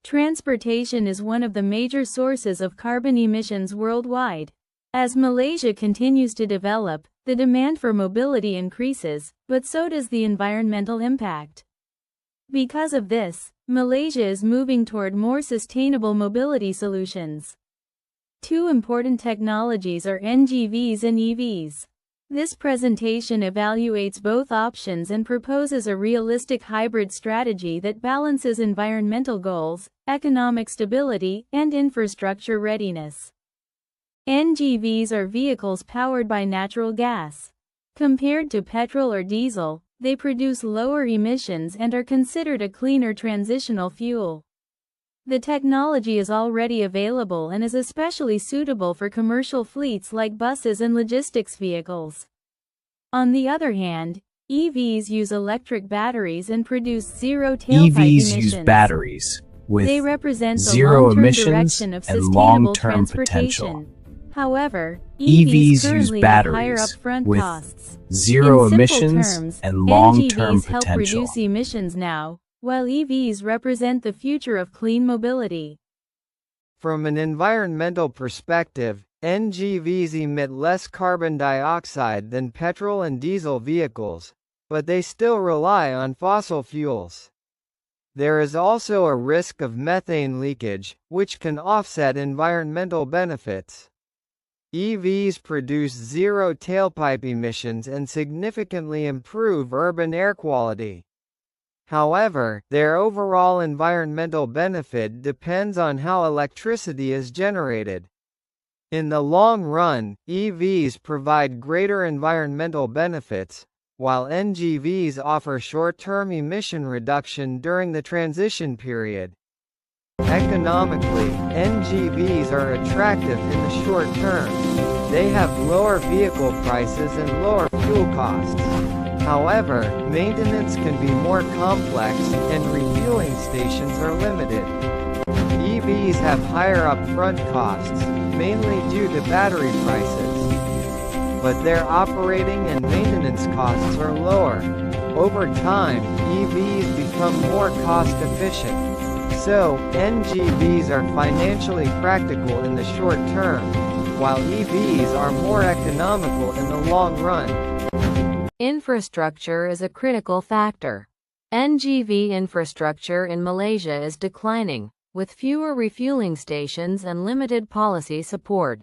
Transportation is one of the major sources of carbon emissions worldwide. As Malaysia continues to develop, the demand for mobility increases, but so does the environmental impact. Because of this, Malaysia is moving toward more sustainable mobility solutions. Two important technologies are NGVs and EVs. This presentation evaluates both options and proposes a realistic hybrid strategy that balances environmental goals, economic stability, and infrastructure readiness. NGVs are vehicles powered by natural gas. Compared to petrol or diesel, they produce lower emissions and are considered a cleaner transitional fuel. The technology is already available and is especially suitable for commercial fleets like buses and logistics vehicles. On the other hand, EVs use electric batteries and produce zero tailpipe emissions. EVs use batteries with they represent zero the emissions direction of and sustainable long-term transportation. potential. However, EVs currently use have batteries higher upfront with costs. zero In simple emissions terms, and long-term NGVs help potential. reduce emissions now, while EVs represent the future of clean mobility. From an environmental perspective, NGVs emit less carbon dioxide than petrol and diesel vehicles, but they still rely on fossil fuels. There is also a risk of methane leakage, which can offset environmental benefits. EVs produce zero tailpipe emissions and significantly improve urban air quality. However, their overall environmental benefit depends on how electricity is generated. In the long run, EVs provide greater environmental benefits, while NGVs offer short-term emission reduction during the transition period. Economically, NGVs are attractive in the short term. They have lower vehicle prices and lower fuel costs. However, maintenance can be more complex, and refueling stations are limited. EVs have higher upfront costs, mainly due to battery prices. But their operating and maintenance costs are lower. Over time, EVs become more cost-efficient. So, NGVs are financially practical in the short term, while EVs are more economical in the long run. Infrastructure is a critical factor. NGV infrastructure in Malaysia is declining, with fewer refueling stations and limited policy support.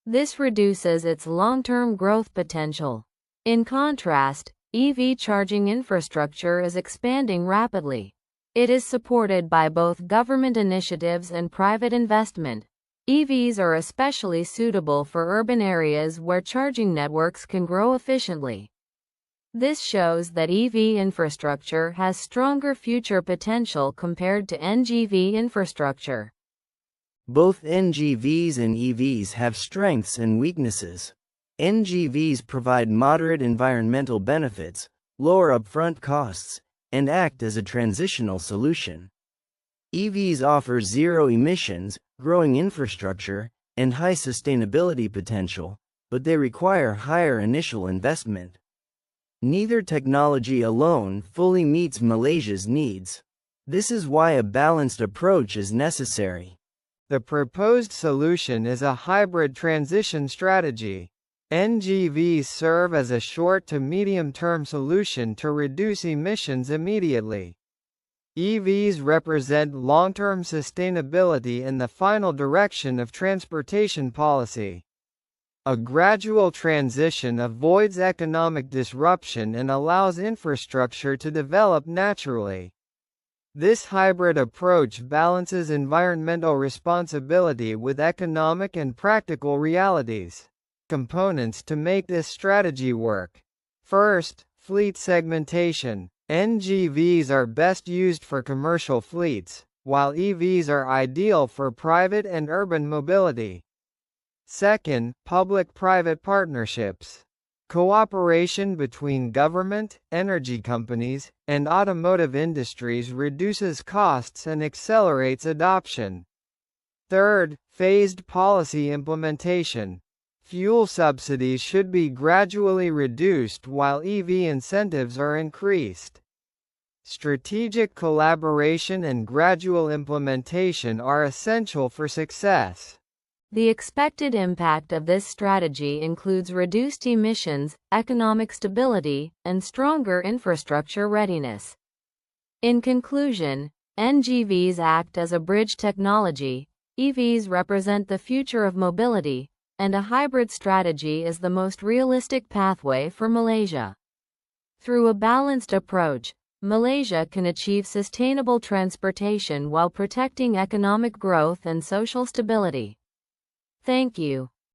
This reduces its long-term growth potential. In contrast, EV charging infrastructure is expanding rapidly. It is supported by both government initiatives and private investment. EVs are especially suitable for urban areas where charging networks can grow efficiently. This shows that EV infrastructure has stronger future potential compared to NGV infrastructure. Both NGVs and EVs have strengths and weaknesses. NGVs provide moderate environmental benefits, lower upfront costs, and act as a transitional solution. EVs offer zero emissions, growing infrastructure, and high sustainability potential, but they require higher initial investment. Neither technology alone fully meets Malaysia's needs. This is why a balanced approach is necessary. The proposed solution is a hybrid transition strategy. NGVs serve as a short to medium-term solution to reduce emissions immediately. EVs represent long-term sustainability and the final direction of transportation policy. A gradual transition avoids economic disruption and allows infrastructure to develop naturally. This hybrid approach balances environmental responsibility with economic and practical realities. Components to make this strategy work. First, fleet segmentation. NGVs are best used for commercial fleets, while EVs are ideal for private and urban mobility. Second, public-private partnerships. Cooperation between government, energy companies, and automotive industries reduces costs and accelerates adoption. Third, phased policy implementation. Fuel subsidies should be gradually reduced while EV incentives are increased. Strategic collaboration and gradual implementation are essential for success. The expected impact of this strategy includes reduced emissions, economic stability, and stronger infrastructure readiness. In conclusion, NGVs act as a bridge technology, EVs represent the future of mobility, and a hybrid strategy is the most realistic pathway for Malaysia. Through a balanced approach, Malaysia can achieve sustainable transportation while protecting economic growth and social stability. Thank you.